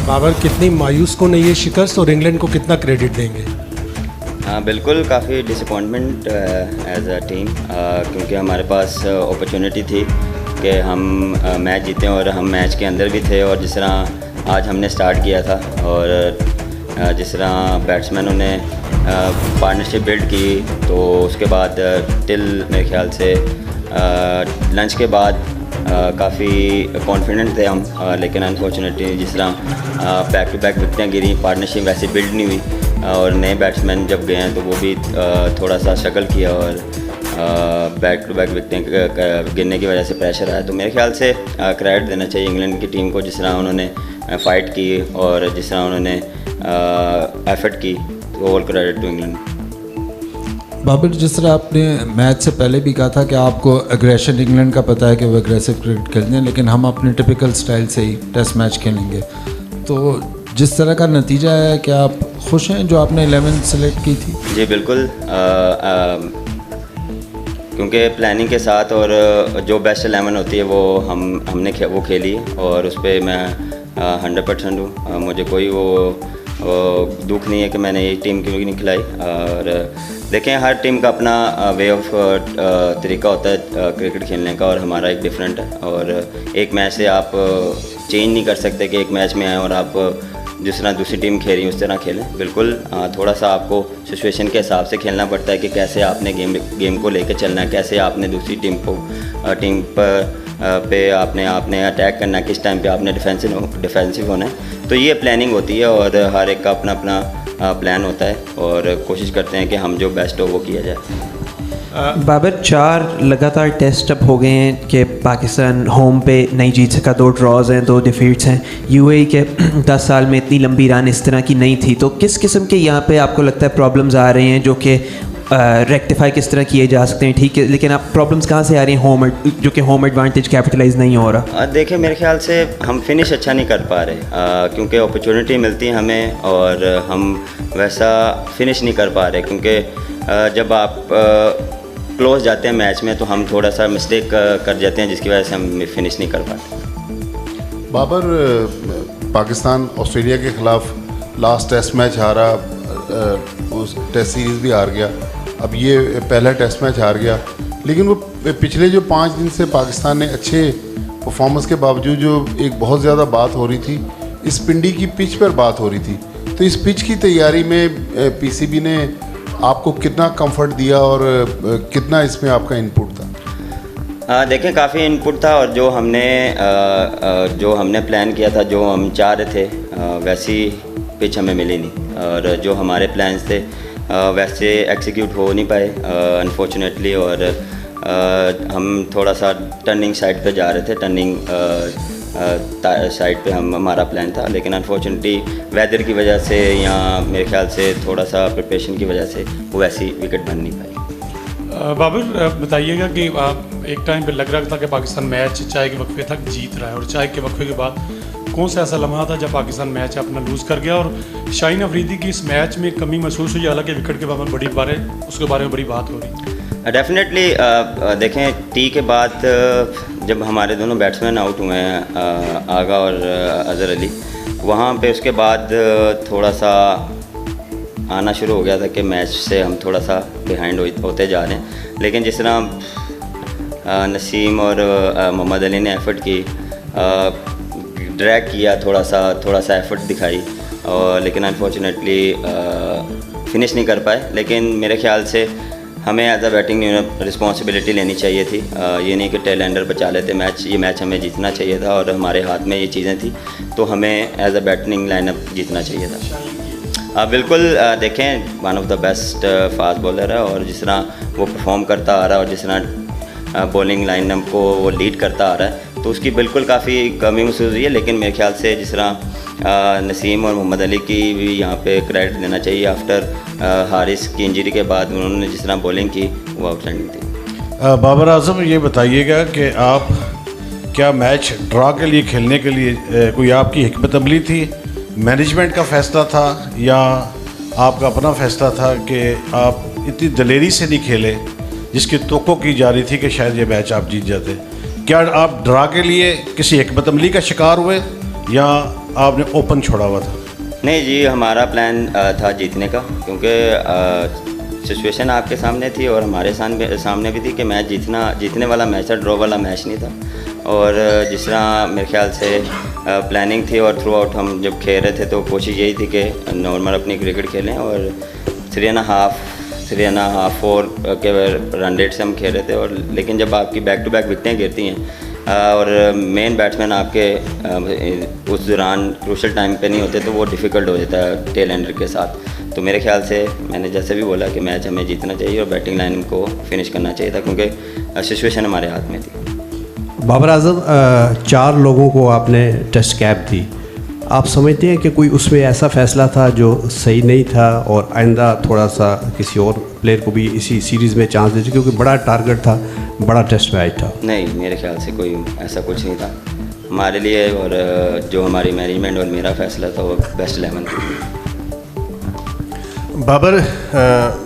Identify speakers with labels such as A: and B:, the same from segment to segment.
A: बाबर, कितनी मायूस कौन है ये शिकस्त और इंग्लैंड को कितना क्रेडिट देंगे?
B: हाँ बिल्कुल, काफ़ी डिसअपॉइंटमेंट एज अ टीम, क्योंकि हमारे पास अपॉर्चुनिटी थी कि हम मैच जीतें और हम मैच के अंदर भी थे। और जिस तरह आज हमने स्टार्ट किया था और जिस तरह बैट्समैनों ने पार्टनरशिप बिल्ड की, तो उसके बाद टिल मेरे ख्याल से लंच के बाद काफ़ी कॉन्फिडेंट थे हम, लेकिन अनफॉर्चुनेटली जिस तरह बैक टू बैक विकटें गिरी, पार्टनरशिप वैसे बिल्ड नहीं हुई और नए बैट्समैन जब गए हैं तो वो भी थोड़ा सा स्ट्रगल किया और बैक टू बैक विकटें गिरने की वजह से प्रेशर आया। तो मेरे ख्याल से क्रेडिट देना चाहिए इंग्लैंड की टीम को, जिस तरह उन्होंने फ़ाइट की और जिस तरह उन्होंने एफर्ट की, तो all credit to England.
C: Babar, जिस तरह आपने मैच से पहले भी कहा था कि आपको एग्रेशन इंग्लैंड का पता है कि वो एग्रेसिव क्रिकेट खेलते हैं, लेकिन हम अपने टिपिकल स्टाइल से ही टेस्ट मैच खेलेंगे, तो जिस तरह का नतीजा है, क्या आप खुश हैं जो आपने 11 सेलेक्ट की थी?
B: जी बिल्कुल, क्योंकि प्लानिंग के साथ और जो बेस्ट 11 होती है वो हमने वो खेली और उस पर मैं 100% हूँ। मुझे कोई वो दुख नहीं है कि मैंने ये टीम क्यों नहीं खिलाई। और देखें, हर टीम का अपना वे ऑफ तरीका होता है क्रिकेट खेलने का और हमारा एक डिफरेंट है। और एक मैच से आप चेंज नहीं कर सकते कि एक मैच में आए और आप जिस तरह दूसरी टीम खेल रही है उस तरह खेलें। बिल्कुल थोड़ा सा आपको सिचुएशन के हिसाब से खेलना पड़ता है कि कैसे आपने गेम को लेकर चलना है, कैसे आपने दूसरी टीम पे आपने अटैक करना है, किस टाइम पे आपने डिफेंसिव होना है। तो ये प्लानिंग होती है और हर एक का अपना अपना प्लान होता है और कोशिश करते हैं कि हम जो बेस्ट हो वो किया जाए।
D: बाबर, 4 लगातार टेस्ट अब हो गए हैं कि पाकिस्तान होम पे नहीं जीत सका, 2 ड्रॉज़ हैं, 2 डिफीट्स हैं। यूएई के 10 साल में इतनी लंबी रन इस तरह की नहीं थी, तो किस किस्म के यहाँ पे आपको लगता है प्रॉब्लम्स आ रहे हैं जो कि रेक्टिफाई किस तरह किए जा सकते हैं? ठीक है, लेकिन आप प्रॉब्लम्स कहाँ से आ रही हैं जो कि होम एडवांटेज कैपिटलाइज नहीं हो रहा?
B: देखिए, मेरे ख्याल से हम फिनिश अच्छा नहीं कर पा रहे, क्योंकि अपॉर्चुनिटी मिलती है हमें और हम वैसा फिनिश नहीं कर पा रहे, क्योंकि जब आप क्लोज जाते हैं मैच में तो हम थोड़ा सा मिस्टेक कर जाते हैं, जिसकी वजह से हम फिनिश नहीं कर पाते।
E: बाबर, पाकिस्तान ऑस्ट्रेलिया के ख़िलाफ़ लास्ट टेस्ट मैच हारा, उस टेस्ट सीरीज़ भी हार गया, अब ये पहला टेस्ट मैच हार गया, लेकिन वो पिछले जो 5 दिन से पाकिस्तान ने अच्छे परफॉर्मेंस के बावजूद जो एक बहुत ज़्यादा बात हो रही थी, इस पिंडी की पिच पर बात हो रही थी, तो इस पिच की तैयारी में पीसीबी ने आपको कितना कंफर्ट दिया और कितना इसमें आपका इनपुट था?
B: देखें, काफ़ी इनपुट था और जो हमने प्लान किया था, जो हम चाह रहे थे, वैसी पिच हमें मिली नहीं और जो हमारे प्लान्स थे वैसे एग्जीक्यूट हो नहीं पाए अनफॉर्चुनेटली। और हम थोड़ा सा टर्निंग साइड पे जा रहे थे, टर्निंग साइड पे हमारा प्लान था, लेकिन अनफॉर्चुनेटली वेदर की वजह से या मेरे ख्याल से थोड़ा सा प्रिपरेशन की वजह से वो ऐसी विकेट बन नहीं पाई।
A: बाबर, बताइएगा कि एक टाइम पे लग रहा था कि पाकिस्तान मैच चाय के वक्फे तक जीत रहा है और चाय के वक्फे के बाद कौन सा ऐसा लम्हा था जब पाकिस्तान मैच अपना लूज़ कर गया और शाहीन अफरीदी की इस मैच में कमी महसूस हुई? हालांकि विकेट के बाद उसके बारे में बड़ी बात हो रही।
B: डेफिनेटली देखें, टी के बाद जब हमारे दोनों बैट्समैन आउट हुए हैं, आगा और अज़हर अली, वहाँ पे उसके बाद थोड़ा सा आना शुरू हो गया था कि मैच से हम थोड़ा सा बिहाइंड होते जा रहे हैं। लेकिन जिस तरह नसीम और मोहम्मद अली ने एफ़र्ट की, ड्रैग किया, थोड़ा सा एफ़र्ट दिखाई, और लेकिन अनफॉर्चुनेटली फिनिश नहीं कर पाए। लेकिन मेरे ख्याल से हमें एज अ बैटिंग रिस्पॉन्सिबिलिटी लेनी चाहिए थी। ये नहीं कि टेल एंडर बचा लेते मैच, ये मैच हमें जीतना चाहिए था और हमारे हाथ में ये चीज़ें थी, तो हमें एज अ बैटिंग लाइनअप जीतना चाहिए था। बिल्कुल, देखें, one of the best fast bowler है और जिस तरह वो परफॉर्म करता आ रहा है और जिस तरह बॉलिंग लाइनअप को वो लीड करता आ रहा है, तो उसकी बिल्कुल काफ़ी कमी महसूस हुई है। लेकिन मेरे ख्याल से जिस तरह नसीम और मोहम्मद अली की भी यहाँ पे क्रेडिट देना चाहिए। आफ्टर हारिस की इंजरी के बाद उन्होंने जिस तरह बॉलिंग की वो आउटस्टैंडिंग थी।
F: बाबर आजम, ये बताइएगा कि आप क्या मैच ड्रा के लिए खेलने के लिए कोई आपकी हिकमत अमली थी, मैनेजमेंट का फ़ैसला था, या आपका अपना फ़ैसला था कि आप इतनी दलेरी से नहीं खेले जिसकी तोक़ो की जा रही थी कि शायद ये मैच आप जीत जाते? क्या आप ड्रा के लिए किसी हिकमत अमली का शिकार हुए या आपने ओपन छोड़ा हुआ था?
B: नहीं जी, हमारा प्लान था जीतने का, क्योंकि सिचुएशन आपके सामने थी और हमारे सामने भी थी कि मैच जीतने वाला मैच था, ड्रॉ वाला मैच नहीं था। और जिस तरह मेरे ख्याल से प्लानिंग थी और थ्रू आउट हम जब खेल रहे थे तो कोशिश यही थी कि नॉर्मल अपनी क्रिकेट खेलें, और 3.5 4 के रन रेट से हम खेल रहे थे। और लेकिन जब आपकी बैक टू बैक विकटें गिरती हैं और मेन बैट्समैन आपके उस दौरान क्रूशल टाइम पे नहीं होते तो वो डिफ़िकल्ट हो जाता है टेल एंडर के साथ। तो मेरे ख्याल से मैंने जैसे भी बोला कि मैच हमें जीतना चाहिए और बैटिंग लाइन को फिनिश करना चाहिए था, क्योंकि सिचुएशन हमारे हाथ में थी।
G: बाबर आजम, 4 लोगों को आपने टेस्ट कैप दी, आप समझते हैं कि कोई उसमें ऐसा फ़ैसला था जो सही नहीं था और आइंदा थोड़ा सा किसी और प्लेयर को भी इसी सीरीज़ में चांस दीजिए, क्योंकि बड़ा टारगेट था, बड़ा टेस्ट मैच था?
B: नहीं, मेरे ख्याल से कोई ऐसा कुछ नहीं था हमारे लिए, और जो हमारी मैनेजमेंट और मेरा फ़ैसला था वो बेस्ट 11 था।
H: बाबर,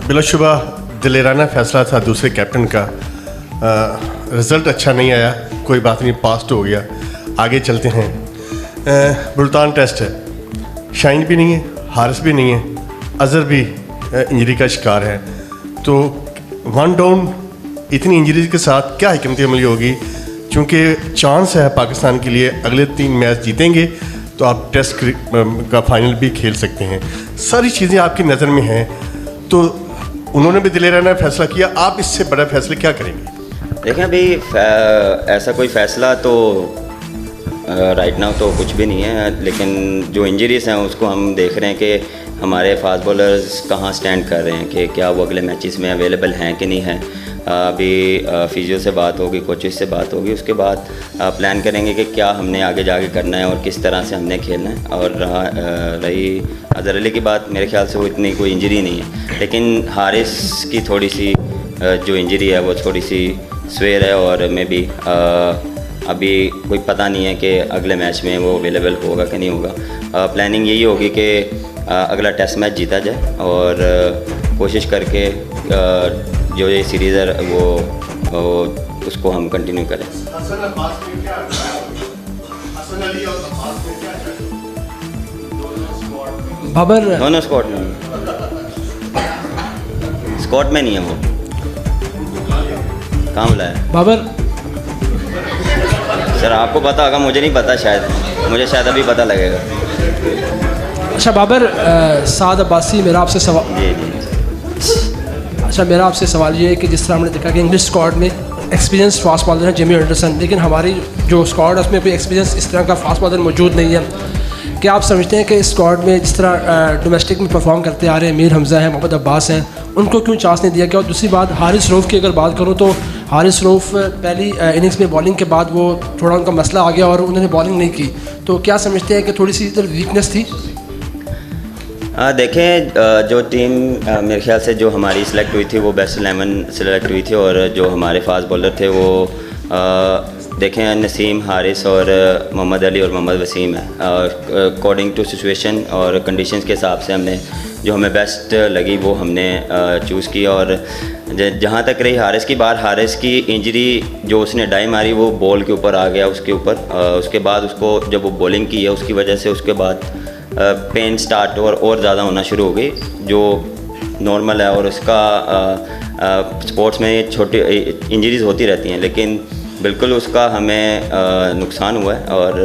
H: बिलाशुबा दिलेराना फ़ैसला था दूसरे कैप्टन का, रिज़ल्ट अच्छा नहीं आया, कोई बात नहीं, पास्ट हो गया, आगे चलते हैं। मुल्तान टेस्ट है, शाइन भी नहीं है, हारिस भी नहीं है, अज़हर भी इंजरी का शिकार है, तो 1 डाउन इतनी इंजरीज के साथ क्या हिकमत अमली होगी? चूँकि चांस है पाकिस्तान के लिए अगले 3 मैच जीतेंगे तो आप टेस्ट का फाइनल भी खेल सकते हैं, सारी चीज़ें आपकी नज़र में हैं, तो उन्होंने भी दिलेराना फैसला किया, आप इससे बड़ा फैसला क्या करेंगे?
B: देखें भाई, ऐसा कोई फ़ैसला तो राइट नाउ तो कुछ भी नहीं है, लेकिन जो इंजरीज़ हैं उसको हम देख रहे हैं कि हमारे फास्ट बॉलर्स कहाँ स्टैंड कर रहे हैं, कि क्या वो अगले मैचेस में अवेलेबल हैं कि नहीं हैं। अभी फिजियो से बात होगी, कोचेस से बात होगी, उसके बाद प्लान करेंगे कि क्या हमने आगे जाके करना है और किस तरह से हमने खेलना है। और रही अज़हर अली की बात, मेरे ख्याल से वो इतनी कोई इंजरी नहीं है, लेकिन हारिस की थोड़ी सी जो इंजरी है वो थोड़ी सी स्वेयर है, और मे बी अभी कोई पता नहीं है कि अगले मैच में वो अवेलेबल होगा कि नहीं होगा। प्लानिंग यही होगी कि अगला टेस्ट मैच जीता जाए और कोशिश करके जो ये सीरीज़ है वो उसको हम कंटिन्यू करें।
I: बाबर,
B: दोनों स्क्वाड में नहीं है, वो कहाँ बुलाया?
I: बाबर
B: सर आपको पता होगा, मुझे नहीं पता, मुझे शायद अभी पता लगेगा।
I: अच्छा बाबर, साद अब्बासी, मेरा आपसे सवाल अच्छा मेरा आपसे सवाल ये है कि जिस तरह हमने देखा कि इंग्लिश स्क्वाड में एक्सपीरियंस फास्ट बॉलर है जेमी एंडरसन, लेकिन हमारी जो स्क्वाड है उसमें कोई एक्सपीरियंस इस तरह का फास्ट बॉलर मौजूद नहीं है। क्या आप समझते हैं कि इस स्क्वाड में जिस तरह डोमेस्टिक में परफॉर्म करते आ रहे हैं, मीर हमज़ा हैं, मोहम्मद अब्बास हैं, उनको क्यों चांस नहीं दिया गया? और दूसरी बात, हारिस रऊफ़ की अगर बात करूँ तो हारिस रऊफ़ पहली इनिंग्स में बॉलिंग के बाद वो थोड़ा उनका मसला आ गया और उन्होंने बॉलिंग नहीं की, तो क्या समझते हैं कि थोड़ी सी इधर वीकनेस थी?
B: देखें, जो टीम मेरे ख्याल से जो हमारी सिलेक्ट हुई थी वो बेस्ट 11 सिलेक्ट हुई थी, और जो हमारे फास्ट बॉलर थे वो देखें नसीम, हारिस और मोहम्मद अली और मोहम्मद वसीम है। अकॉर्डिंग टू सिचुएशन और कंडीशंस के हिसाब से हमने जो हमें बेस्ट लगी वो हमने चूज़ की। और जहाँ तक रही हारिस की बात, हारिस की इंजरी जो उसने डाई मारी वो बॉल के ऊपर आ गया उसके ऊपर, उसके बाद उसको जब वो बॉलिंग की है उसकी वजह से उसके बाद पेन स्टार्ट और ज़्यादा होना शुरू हो गई, जो नॉर्मल है। और उसका स्पोर्ट्स में छोटी इंजरीज़ होती रहती हैं, लेकिन बिल्कुल उसका हमें नुकसान हुआ है। और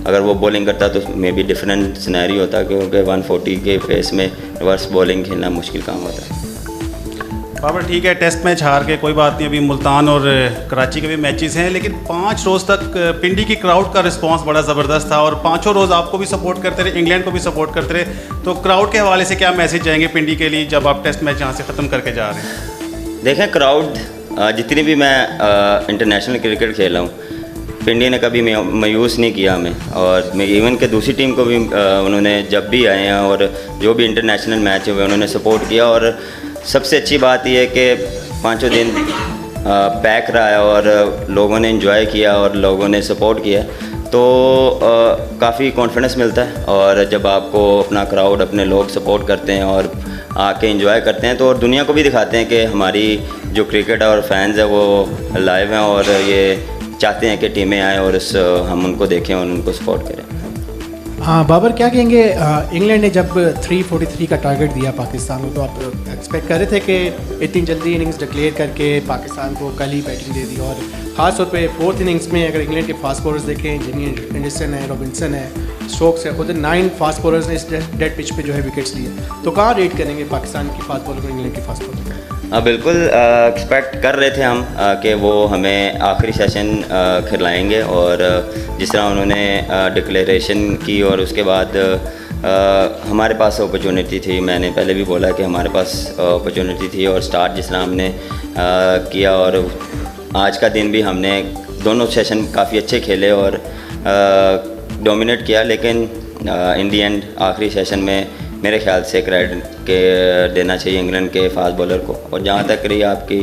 B: अगर वो बॉलिंग करता तो मे बी डिफरेंट सिनेरियो होता, क्योंकि 140 के पेस में रिवर्स बॉलिंग खेलना मुश्किल काम होता है।
J: बाबर ठीक है, टेस्ट मैच हार के कोई बात नहीं, अभी मुल्तान और कराची के भी मैचेस हैं, लेकिन 5 रोज़ तक पिंडी की क्राउड का रिस्पांस बड़ा ज़बरदस्त था और 5 रोज़ आपको भी सपोर्ट करते रहे, इंग्लैंड को भी सपोर्ट करते रहे। तो क्राउड के हवाले से क्या मैसेज जाएंगे पिंडी के लिए जब आप टेस्ट मैच यहाँ से ख़त्म करके जा रहे हैं?
B: देखें, क्राउड जितनी भी मैं इंटरनेशनल क्रिकेट खेला हूँ, पिंडी ने कभी मायूस नहीं किया हमें, और मैं इवन के दूसरी टीम को भी उन्होंने जब भी आए हैं और जो भी इंटरनेशनल मैच हुए उन्होंने सपोर्ट किया। और सबसे अच्छी बात यह है कि 5 दिन पैक रहा है और लोगों ने एंजॉय किया और लोगों ने सपोर्ट किया, तो काफ़ी कॉन्फिडेंस मिलता है। और जब आपको अपना क्राउड, अपने लोग सपोर्ट करते हैं और आके एंजॉय करते हैं, तो और दुनिया को भी दिखाते हैं कि हमारी जो क्रिकेट और फैंस है वो लाइव हैं और ये चाहते हैं कि टीमें आएँ और हम उनको देखें और उनको सपोर्ट करें।
K: हाँ बाबर, क्या कहेंगे इंग्लैंड ने जब 343 का टारगेट दिया पाकिस्तान को, तो आप एक्सपेक्ट कर रहे थे कि इतनी जल्दी इनिंग्स डिक्लेयर करके पाकिस्तान को कल ही बैटिंग दे दी? और ख़ास तौर पे फोर्थ इनिंग्स में अगर इंग्लैंड के फास्ट बॉलर्स देखें, जिमी एंडरसन है, रॉबिन्सन है, स्टोक्स है, खुद 9 फास्ट बॉलर्स ने इस डेड पिच पे जो है विकेट्स लिए, तो कहाँ रेट करेंगे पाकिस्तान की फास्ट बॉलर और इंग्लैंड की फास्ट बॉलर?
B: बिल्कुल एक्सपेक्ट कर रहे थे हम कि वो हमें आखिरी सेशन खिलाएंगे, और जिस तरह उन्होंने डिक्लेरेशन की और उसके बाद हमारे पास अपॉर्चुनिटी थी। मैंने पहले भी बोला कि हमारे पास अपॉर्चुनिटी थी, और स्टार्ट जिस तरह हमने किया, और आज का दिन भी हमने दोनों सेशन काफ़ी अच्छे खेले और डोमिनेट किया, लेकिन इन दी एंड आखिरी सेशन में मेरे ख्याल से क्रेडिट के देना चाहिए इंग्लैंड के फास्ट बॉलर को। और जहाँ तक रही आपकी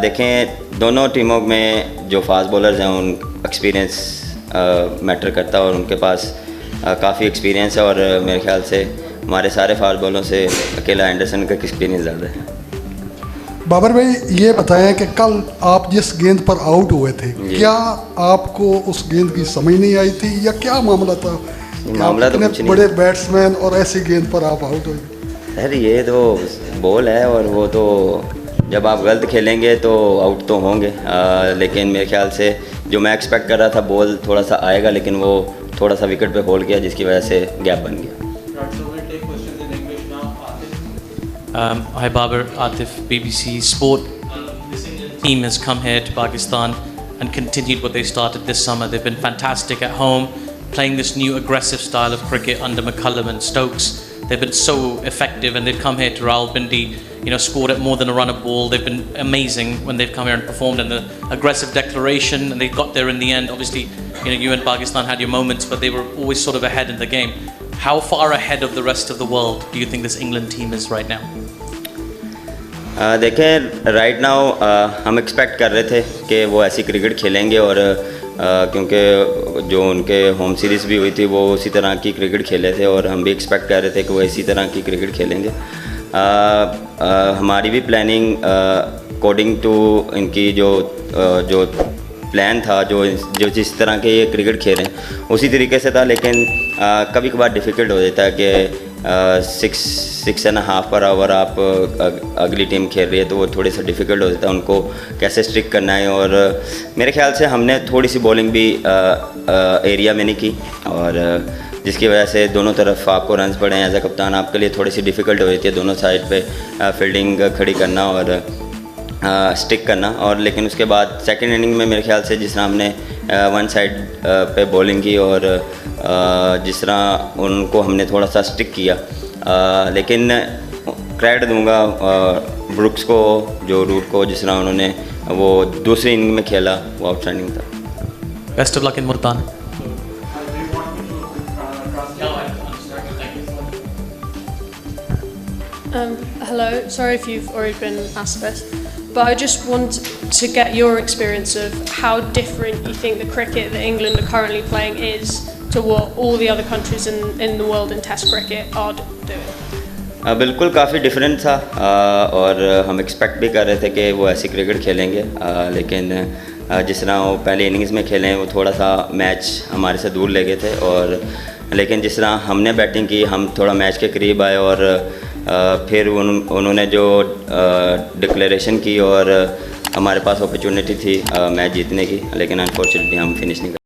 B: देखें, दोनों टीमों में जो फास्ट बॉलर्स हैं उन एक्सपीरियंस मैटर करता है, और उनके पास काफ़ी एक्सपीरियंस है, और मेरे ख्याल से हमारे सारे फास्ट बॉलरों से अकेला एंडरसन का एक्सपीरियंस ज़्यादा है।
L: बाबर भाई, ये बताएं कि कल आप जिस गेंद पर आउट हुए थे, क्या आपको उस गेंद की समझ नहीं आई थी, या क्या मामला था?
B: मामला तो कुछ नहीं,
L: बड़े बैट्समैन और ऐसी गेंद पर आप आउट हुए।
B: अरे ये तो बॉल है, और वो तो जब आप गलत खेलेंगे तो आउट तो होंगे, लेकिन मेरे ख्याल से जो मैं एक्सपेक्ट कर रहा था बॉल थोड़ा सा आएगा, लेकिन वो थोड़ा सा विकेट पे होल्ड किया, जिसकी वजह से गैप बन गया।
M: Hi Babar, Atif, BBC Sport. This England team has come here to Pakistan and continued what they started this summer. They've been fantastic at home, playing this new aggressive style of cricket under McCullum and Stokes. They've been so effective, and they've come here to Rawalpindi, scored at more than a run a ball. They've been amazing when they've come here and performed, and the aggressive declaration, and they got there in the end. Obviously, you and Pakistan had your moments, but they were always sort of ahead in the game. How far ahead of the rest of the world do you think this England team is right now?
B: देखें, right now हम expect कर रहे थे कि वो ऐसी cricket खेलेंगे, और क्योंकि जो उनके होम सीरीज़ भी हुई थी वो उसी तरह की क्रिकेट खेले थे, और हम भी एक्सपेक्ट कर रहे थे कि वो इसी तरह की क्रिकेट खेलेंगे। हमारी भी प्लानिंग अकॉर्डिंग टू इनकी जो प्लान था, जो जिस तरह के ये क्रिकेट खेलें उसी तरीके से था, लेकिन कभी कभार डिफ़िकल्ट हो जाता है कि 6.5 पर आवर आप अगली टीम खेल रही है, तो वो थोड़ी सा डिफ़िकल्ट हो जाता है उनको कैसे स्ट्रिक करना है। और मेरे ख्याल से हमने थोड़ी सी बॉलिंग भी एरिया में नहीं की, और जिसकी वजह से दोनों तरफ आपको रन्स पड़े हैं। एज अ कप्तान आपके लिए थोड़ी सी डिफ़िकल्ट हो जाती है दोनों साइड पे फील्डिंग खड़ी करना और स्टिक करना। और लेकिन उसके बाद सेकंड इनिंग में मेरे ख्याल से जिस तरह हमने वन साइड पे बॉलिंग की, और जिस तरह उनको हमने थोड़ा सा स्टिक किया, लेकिन क्रेडिट दूंगा ब्रुक्स को, जो रूट को, जिस तरह उन्होंने वो दूसरी इनिंग में खेला, वो आउटस्टैंडिंग था।
M: Best of luck in Multan.
N: Hello, sorry if you've already been asked this, but I just want to get your experience of how different you think the cricket that England are currently playing is to what all the other countries in the world in Test cricket are doing.
B: बिल्कुल काफ़ी different था, और हम expect भी कर रहे थे कि वो ऐसी क्रिकेट खेलेंगे, लेकिन जिस तरह वो पहले इनिंग्स में खेले वो थोड़ा सा मैच हमारे से दूर ले गए थे, और लेकिन जिस तरह हमने बैटिंग की हम थोड़ा मैच के करीब आए, और फिर उन्होंने जो डिक्लेरेशन की और हमारे पास अपॉर्चुनिटी थी मैच जीतने की, लेकिन अनफॉर्चुनेटली हम फिनिश नहीं कर